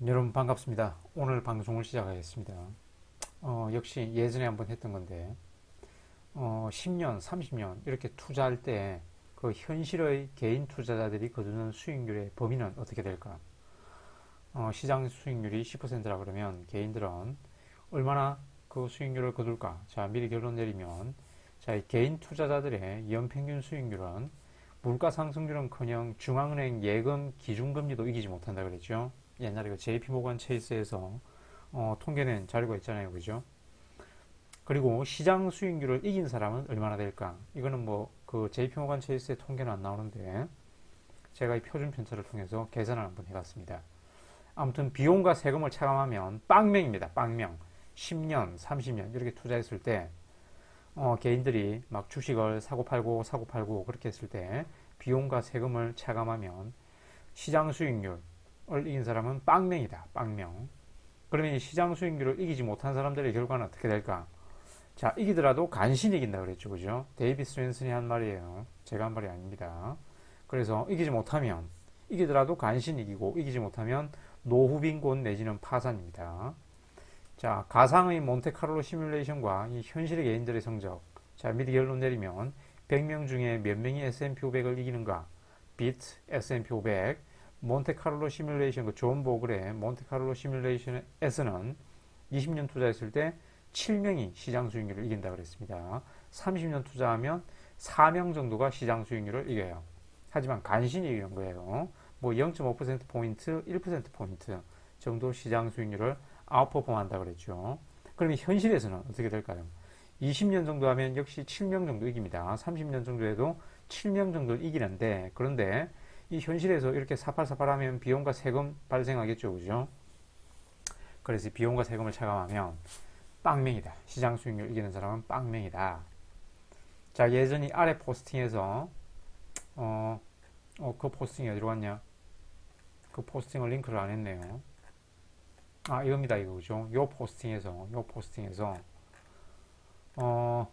여러분 반갑습니다. 오늘 방송을 시작하겠습니다. 역시 예전에 한번 했던 건데 10년, 30년 이렇게 투자할 때 그 현실의 개인 투자자들이 거두는 수익률의 범위는 어떻게 될까? 시장 수익률이 10%라 그러면 개인들은 얼마나 그 수익률을 거둘까? 자, 미리 결론 내리면 자, 이 개인 투자자들의 연평균 수익률은 물가 상승률은커녕 중앙은행 예금 기준금리도 이기지 못한다 그랬죠. 옛날에 그 JP 모건 체이스에서 통계낸 자료가 있잖아요, 그죠? 그리고 시장 수익률을 이긴 사람은 얼마나 될까? 이거는 뭐 그 JP 모건 체이스의 통계는 안 나오는데 제가 이 표준 편차를 통해서 계산을 한번 해봤습니다. 아무튼 비용과 세금을 차감하면 빵명입니다. 빵명. 10년, 30년 이렇게 투자했을 때 개인들이 막 주식을 사고 팔고 그렇게 했을 때 비용과 세금을 차감하면 시장 수익률을 이긴 사람은 빵명이다. 빵명. 그러면 이 시장 수익률을 이기지 못한 사람들의 결과는 어떻게 될까? 자, 이기더라도 간신히 이긴다 그랬죠. 그죠? 데이비스 랜슨이 한 말이에요. 제가 한 말이 아닙니다. 그래서 이기더라도 간신히 이기고 이기지 못하면 노후 빈곤 내지는 파산입니다. 자, 가상의 몬테카를로 시뮬레이션과 이 현실의 개인들의 성적. 자, 미리 결론 내리면 100명 중에 몇 명이 S&P 500을 이기는가? 비트 S&P 500 몬테카를로 시뮬레이션 그 존 보글의 몬테카를로 시뮬레이션에서는 20년 투자했을 때 7명이 시장 수익률을 이긴다 그랬습니다. 30년 투자하면 4명 정도가 시장 수익률을 이겨요. 하지만 간신히 이기는 거예요. 뭐 0.5%포인트, 1%포인트 정도 시장 수익률을 아웃퍼폼 한다 그랬죠. 그러면 현실에서는 어떻게 될까요? 20년 정도 하면 역시 7명 정도 이깁니다. 30년 정도 해도 7명 정도 이기는데, 그런데 이 현실에서 이렇게 사팔사팔하면 비용과 세금 발생하겠죠, 그죠? 그래서 비용과 세금을 차감하면 빵명이다. 시장 수익률 이기는 사람은 빵명이다. 자, 예전에 아래 포스팅에서 그 포스팅이 어디로 갔냐? 그 포스팅을 링크를 안 했네요. 아, 이겁니다, 이거 그죠? 요 포스팅에서 어,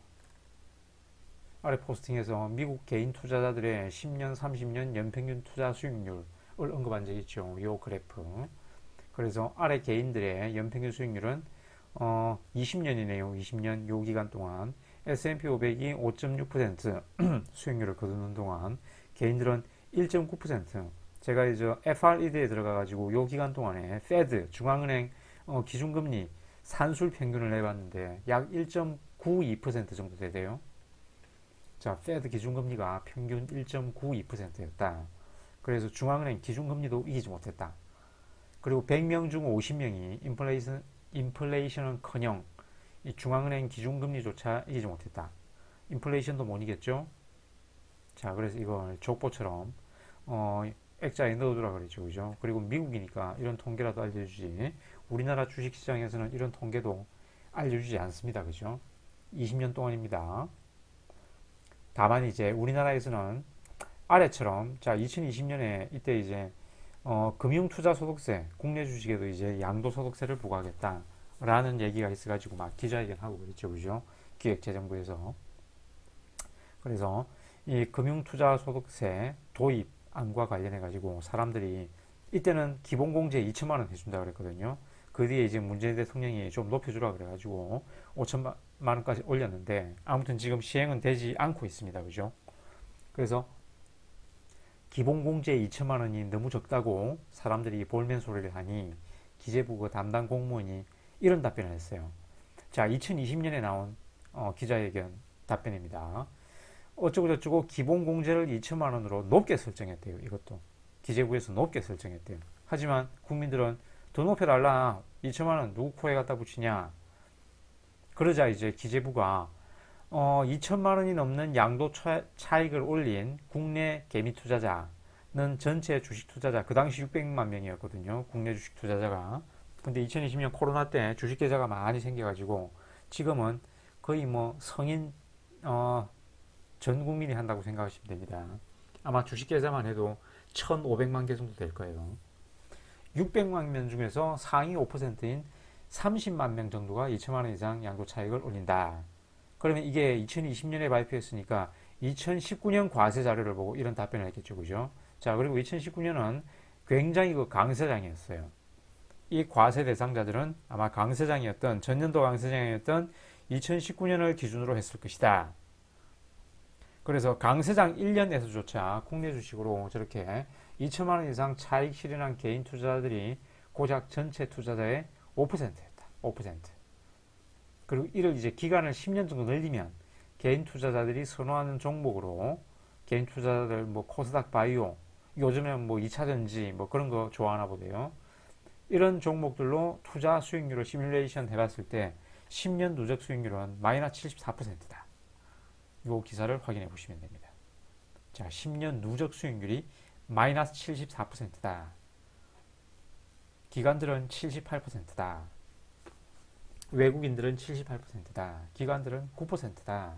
아래 포스팅에서 미국 개인 투자자들의 10년, 30년 연평균 투자 수익률을 언급한 적이 있죠. 요 그래프. 그래서 아래 개인들의 연평균 수익률은 20년이네요. 20년 요 기간 동안 S&P 500이 5.6% 수익률을 거두는 동안 개인들은 1.9%. 제가 이제 FRED에 들어가가지고 요 기간 동안에 페드 중앙은행 기준금리 산술 평균을 내봤는데 약 1.92% 정도 되대요. 자, 페드 기준금리가 평균 1.92%였다. 그래서 중앙은행 기준금리도 이기지 못했다. 그리고 100명 중 50명이 인플레이션은커녕 이 중앙은행 기준금리조차 이기지 못했다. 인플레이션도 못 이겼죠. 자, 그래서 이걸 족보처럼 액자에 넣어두라 그랬죠, 그죠? 그리고 미국이니까 이런 통계라도 알려주지. 우리나라 주식시장에서는 이런 통계도 알려주지 않습니다, 그죠? 20년 동안입니다. 다만 이제 우리나라에서는 아래처럼 자 2020년에 이때 이제 금융투자소득세 국내 주식에도 이제 양도소득세를 부과하겠다라는 얘기가 있어가지고 막 기자회견하고 그랬죠, 그죠? 기획재정부에서. 그래서 이 금융투자소득세 도입안과 관련해 가지고 사람들이 이때는 기본공제 2천만 원 해준다 그랬거든요. 그 뒤에 이제 문재인 대통령이 좀 높여주라 그래가지고 5천만 원까지 올렸는데 아무튼 지금 시행은 되지 않고 있습니다, 그죠? 그래서 기본공제 2천만 원이 너무 적다고 사람들이 볼멘 소리를 하니 기재부 그 담당 공무원이 이런 답변을 했어요. 자, 2020년에 나온 기자회견 답변입니다. 어쩌고저쩌고 기본공제를 2천만 원으로 높게 설정했대요. 이것도 기재부에서 높게 설정했대요. 하지만 국민들은 더 높여달라. 2천만 원 누구 코에 갖다 붙이냐. 그러자 이제 기재부가 2천만 원이 넘는 양도 차익을 올린 국내 개미 투자자는 전체 주식 투자자 그 당시 600만 명이었거든요. 국내 주식 투자자가. 근데 2020년 코로나 때 주식 계좌가 많이 생겨가지고 지금은 거의 뭐 성인 전 국민이 한다고 생각하시면 됩니다. 아마 주식 계좌만 해도 1,500만 개 정도 될 거예요. 600만 명 중에서 상위 5%인 30만 명 정도가 2천만 원 이상 양도 차익을 올린다. 그러면 이게 2020년에 발표했으니까 2019년 과세 자료를 보고 이런 답변을 했겠죠, 그죠? 자, 그리고 2019년은 굉장히 그 강세장이었어요. 이 과세 대상자들은 아마 강세장이었던 전년도 강세장이었던 2019년을 기준으로 했을 것이다. 그래서 강세장 1년에서조차 국내 주식으로 저렇게 2천만 원 이상 차익 실현한 개인 투자자들이 고작 전체 투자자의 5%였다. 5%. 그리고 이를 이제 기간을 10년 정도 늘리면 개인 투자자들이 선호하는 종목으로 개인 투자자들 뭐 코스닥 바이오, 요즘엔 뭐 2차전지 뭐 그런 거 좋아하나 보네요. 이런 종목들로 투자 수익률을 시뮬레이션 해봤을 때 10년 누적 수익률은 마이너스 74%다. 이 기사를 확인해 보시면 됩니다. 자, 10년 누적 수익률이 마이너스 74%다. 기관들은 78%다. 외국인들은 78%다. 기관들은 9%다.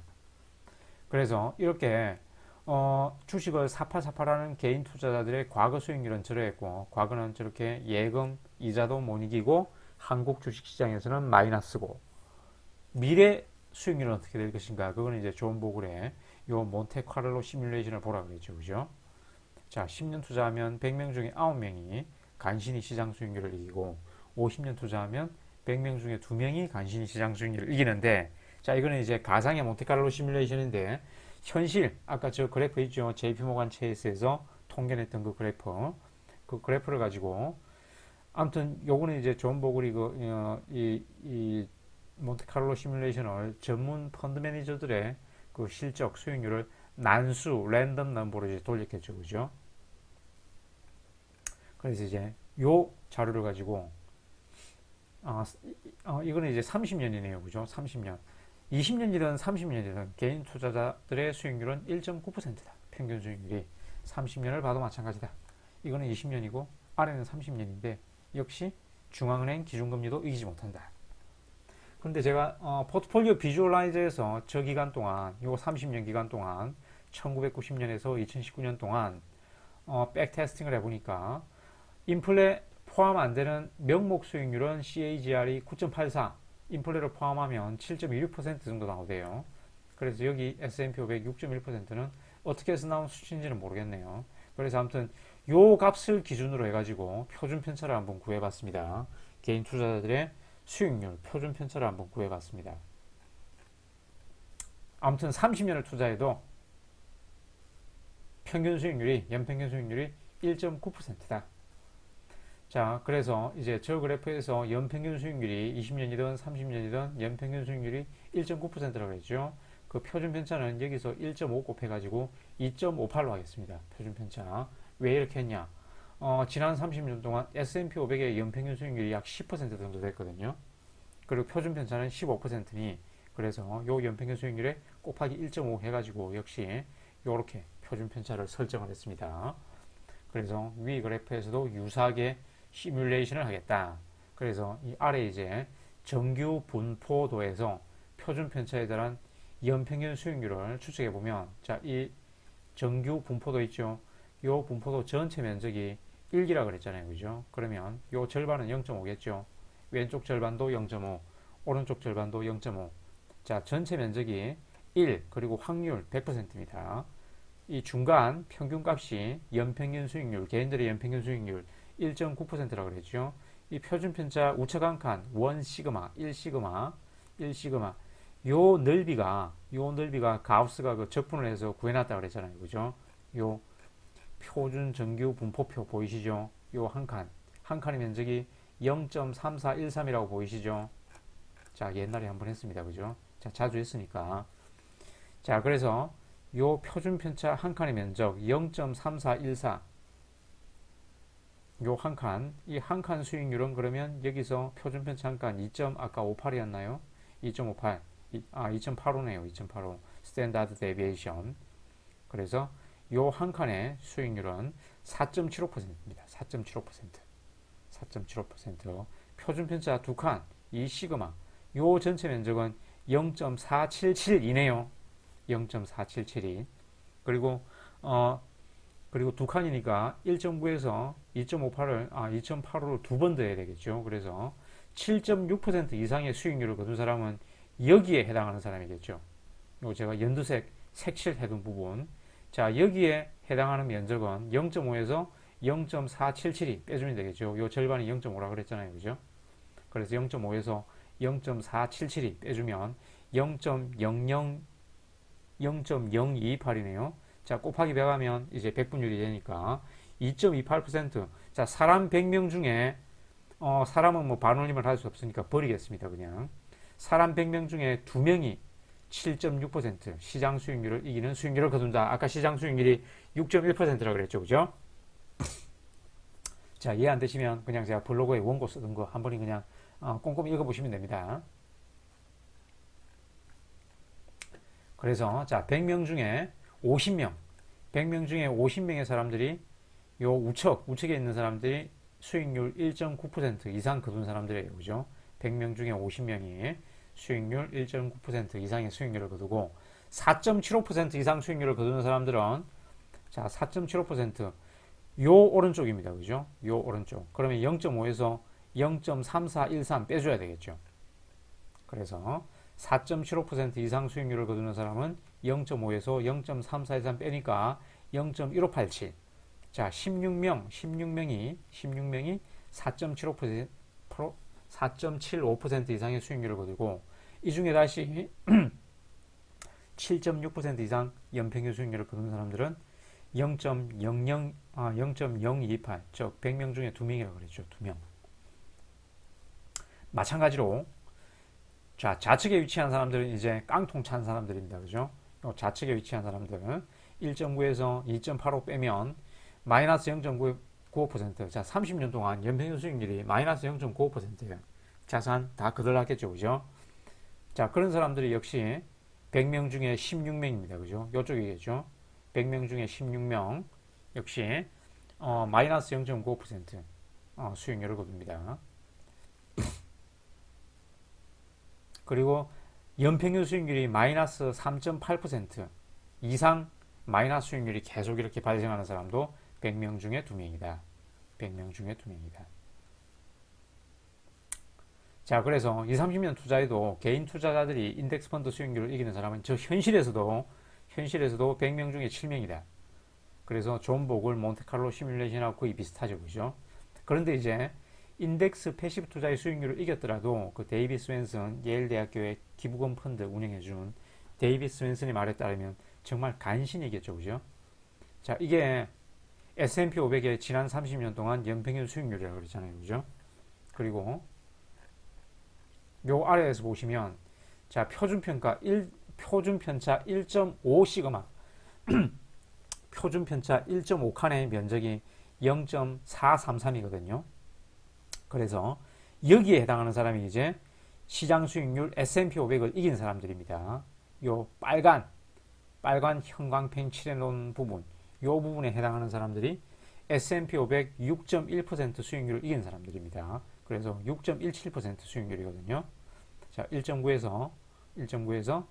그래서 이렇게 주식을 사팔사팔하는 개인 투자자들의 과거 수익률은 저러했고, 과거는 저렇게 예금 이자도 못 이기고 한국 주식시장에서는 마이너스고, 미래 수익률은 어떻게 될 것인가? 그거는 이제 존 보글의 요 몬테카를로 시뮬레이션을 보라 그랬죠, 그죠? 자, 10년 투자하면 100명 중에 9명이 간신히 시장 수익률을 이기고, 50년 투자하면 100명 중에 2명이 간신히 시장 수익률을 이기는데, 자, 이거는 이제 가상의 몬테카를로 시뮬레이션인데, 현실, 아까 저 그래프 있죠? JP모간 체이스에서 통계냈던 그 그래프를 가지고, 아무튼 요거는 이제 존 보글이 이 몬테카를로 시뮬레이션을 전문 펀드 매니저들의 그 실적 수익률을 난수 랜덤 넘버로 이제 돌렸겠죠, 그죠? 그래서 이제 요 자료를 가지고 이거는 이제 30년이네요, 그죠? 30년. 20년이든 30년이든 개인 투자자들의 수익률은 1.9%다. 평균 수익률이 30년을 봐도 마찬가지다. 이거는 20년이고 아래는 30년인데 역시 중앙은행 기준금리도 이기지 못한다. 그런데 제가 포트폴리오 비주얼라이저에서 저 기간 동안, 요 30년 기간 동안 1990년에서 2019년 동안 백테스팅을 해보니까 인플레 포함 안 되는 명목 수익률은 CAGR이 9.84, 인플레를 포함하면 7.26% 정도 나오대요. 그래서 여기 S&P 500 6.1%는 어떻게 해서 나온 수치인지는 모르겠네요. 그래서 아무튼 요 값을 기준으로 해가지고 표준 편차를 한번 구해봤습니다. 개인 투자자들의 수익률 표준 편차를 한번 구해봤습니다. 아무튼 30년을 투자해도 평균 수익률이 연평균 수익률이 1.9%다. 자, 그래서 이제 저 그래프에서 연평균 수익률이 20년이든 30년이든 연평균 수익률이 1.9%라고 했죠. 그 표준 편차는 여기서 1.5 곱해가지고 2.58로 하겠습니다. 표준 편차. 왜 이렇게 했냐? 지난 30년 동안 S&P 500의 연평균 수익률이 약 10% 정도 됐거든요. 그리고 표준 편차는 15%니 그래서 요 연평균 수익률에 곱하기 1.5 해가지고 역시 요렇게 표준 편차를 설정을 했습니다. 그래서 위 그래프에서도 유사하게 시뮬레이션을 하겠다. 그래서 이 아래 이제 정규 분포도에서 표준 편차에 따른 연평균 수익률을 추측해 보면, 자, 이 정규 분포도 있죠. 요 분포도 전체 면적이 1기라 그랬잖아요, 그죠? 그러면 요 절반은 0.5겠죠. 왼쪽 절반도 0.5, 오른쪽 절반도 0.5. 자, 전체 면적이 1, 그리고 확률 100%입니다. 이 중간 평균값이 연평균 수익률, 개인들의 연평균 수익률 1.9%라고 그랬죠. 이 표준 편차 우측 한 칸, 1시그마, 1시그마, 1시그마. 요 넓이가 가우스가 그 적분을 해서 구해놨다고 그랬잖아요. 그죠? 요 표준 정규 분포표 보이시죠? 요 한 칸의 면적이 0.3413이라고 보이시죠? 자, 옛날에 한번 했습니다. 그죠? 자, 자주 했으니까. 자, 그래서 요 표준 편차 한 칸의 면적 0.3414, 요 한 칸, 이 한 칸 수익률은 그러면 여기서 표준 편차 한 칸 2. 아까 58이었나요? 2.58, 2.85네요. 2.85 스탠다드 데비에이션. 그래서 요 한 칸의 수익률은 4.75%입니다. 4.75%. 4.75%. 표준 편차 두 칸, 이 시그마. 요 전체 면적은 0.477이네요. 0.477이. 그리고 두 칸이니까 1.9에서 2.85를 두 번 더해야 되겠죠. 그래서 7.6% 이상의 수익률을 거둔 사람은 여기에 해당하는 사람이겠죠. 이거 제가 연두색 색칠 해둔 부분. 자, 여기에 해당하는 면적은 0.5에서 0.477이 빼주면 되겠죠. 요 절반이 0.5라 그랬잖아요. 그죠? 그래서 0.5에서 0.477이 빼주면 0.00, 0.0228이네요. 자, 곱하기 100 하면 이제 백분율이 되니까 2.28%. 자, 사람 100명 중에, 사람은 뭐 반올림을 할 수 없으니까 버리겠습니다. 그냥. 사람 100명 중에 2명이 7.6% 시장 수익률을 이기는 수익률을 거둔다. 아까 시장 수익률이 6.1%라고 그랬죠. 그죠? 자, 이해 안 되시면 그냥 제가 블로그에 원고 쓰던 거 한 번에 그냥 꼼꼼히 읽어보시면 됩니다. 그래서 자, 100명 중에 50명, 100명 중에 50명의 사람들이 요 우측에 있는 사람들이 수익률 1.9% 이상 거둔 사람들이에요. 그죠? 100명 중에 50명이 수익률 1.9% 이상의 수익률을 거두고 4.75% 이상 수익률을 거두는 사람들은 자, 4.75%요 오른쪽입니다. 그죠? 요 오른쪽. 그러면 0.5에서 0.3413 빼줘야 되겠죠. 그래서 4.75% 이상 수익률을 거두는 사람은 0.5에서 0.3413 빼니까 0.1587. 자, 16명이 4.75% 이상의 수익률을 거두고 이 중에 다시 7.6% 이상 연평균 수익률을 거둔 사람들은 0.028, 즉 100명 중에 2명이라고 그랬죠. 2명. 마찬가지로 자, 좌측에 위치한 사람들은 이제 깡통 찬 사람들입니다. 그죠? 좌측에 위치한 사람들은 1.9에서 2.85 빼면 마이너스 0.95%. 자, 30년 동안 연평균 수익률이 마이너스 0.95%예요. 자산 다 거덜났겠죠. 그죠? 자, 그런 사람들이 역시 100명 중에 16명입니다. 그죠? 요쪽이겠죠? 100명 중에 16명 역시 마이너스 0.95% 수익률을 거둡니다. 그리고 연평균 수익률이 마이너스 3.8% 이상 마이너스 수익률이 계속 이렇게 발생하는 사람도 100명 중에 2명이다. 100명 중에 2명이다. 자, 그래서 20, 30년 투자에도 개인 투자자들이 인덱스 펀드 수익률을 이기는 사람은 저 현실에서도 100명 중에 7명이다. 그래서 존 보글 몬테칼로 시뮬레이션하고 거의 비슷하죠. 그죠? 그런데 이제 인덱스 패시브 투자의 수익률을 이겼더라도 그 데이비 스웬슨 예일 대학교의 기부금 펀드 운영해준 데이비 스웬슨의 말에 따르면 정말 간신히 이겼죠. 그죠? 자, 이게 S&P 500의 지난 30년 동안 연평균 수익률이라고 그랬잖아요. 그죠? 그리고 요 아래에서 보시면 자, 표준편차 1.5 시그마 표준편차 1.5 칸의 면적이 0.433이거든요. 그래서 여기에 해당하는 사람이 이제 시장 수익률 S&P 500을 이긴 사람들입니다. 요 빨간 형광펜 칠해놓은 부분, 요 부분에 해당하는 사람들이 S&P 500 6.1% 수익률을 이긴 사람들입니다. 그래서 6.17% 수익률이거든요. 자, 1.9에서 1.9에서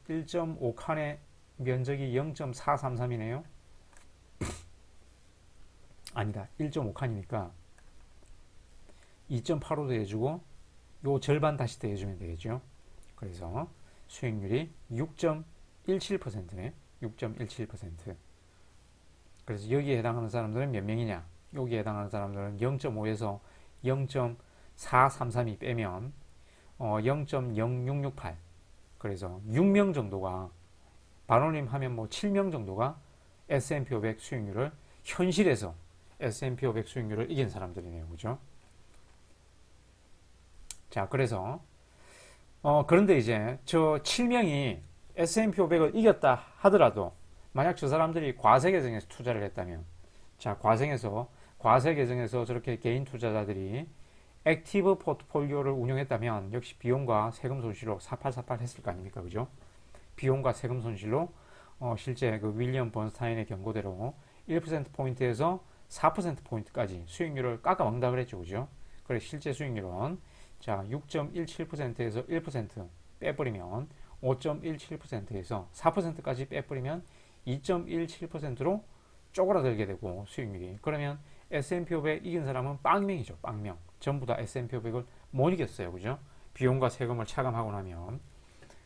1.5 칸의 면적이 0.433이네요. 아니다. 1.5 칸이니까 2.85도 해주고 요 절반 다시 더 해주면 되겠죠. 그래서 수익률이 6.17%네. 6.17%. 그래서 여기에 해당하는 사람들은 몇 명이냐? 여기에 해당하는 사람들은 0.5에서 0.433이 빼면 0.0668. 그래서 6명 정도가 반올림 하면 뭐 7명 정도가 S&P 500 수익률을 현실에서 S&P 500 수익률을 이긴 사람들이네요. 그죠? 자, 그래서 그런데 이제 저 7명이 S&P 500을 이겼다 하더라도 만약 저 사람들이 과세 계정에서 투자를 했다면 자, 과세 계정에서 저렇게 개인 투자자들이 액티브 포트폴리오를 운영했다면 역시 비용과 세금 손실로 4848 했을 거 아닙니까? 그죠? 비용과 세금 손실로 실제 그 윌리엄 번스타인의 경고대로 1%포인트에서 4%포인트까지 수익률을 깎아먹는다 그랬죠. 그죠? 그래서 실제 수익률은 자, 6.17%에서 1% 빼버리면 5.17%에서 4%까지 빼버리면 2.17%로 쪼그라들게 되고 수익률이 그러면 S&P 500 이긴 사람은 빵명이죠. 빵명. 전부 다 S&P 500을 못 이겼어요. 그죠? 비용과 세금을 차감하고 나면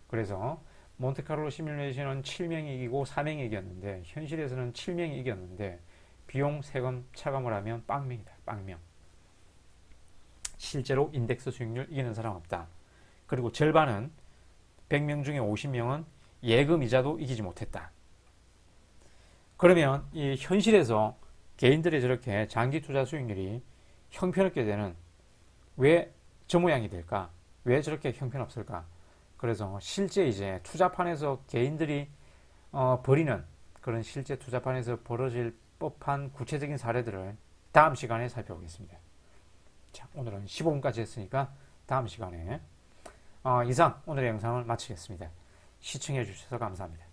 그래서 몬테카를로 시뮬레이션은 7명이 이기고 4명이 이겼는데 현실에서는 7명이 이겼는데 비용, 세금 차감을 하면 빵명이다. 빵명. 실제로 인덱스 수익률 이기는 사람 없다. 그리고 절반은 100명 중에 50명은 예금 이자도 이기지 못했다. 그러면 이 현실에서 개인들이 저렇게 장기 투자 수익률이 형편없게 되는 왜 저 모양이 될까? 왜 저렇게 형편없을까? 그래서 실제 이제 투자판에서 개인들이 벌이는 그런 실제 투자판에서 벌어질 법한 구체적인 사례들을 다음 시간에 살펴보겠습니다. 자, 오늘은 15분까지 했으니까 다음 시간에 이상 오늘의 영상을 마치겠습니다. 시청해 주셔서 감사합니다.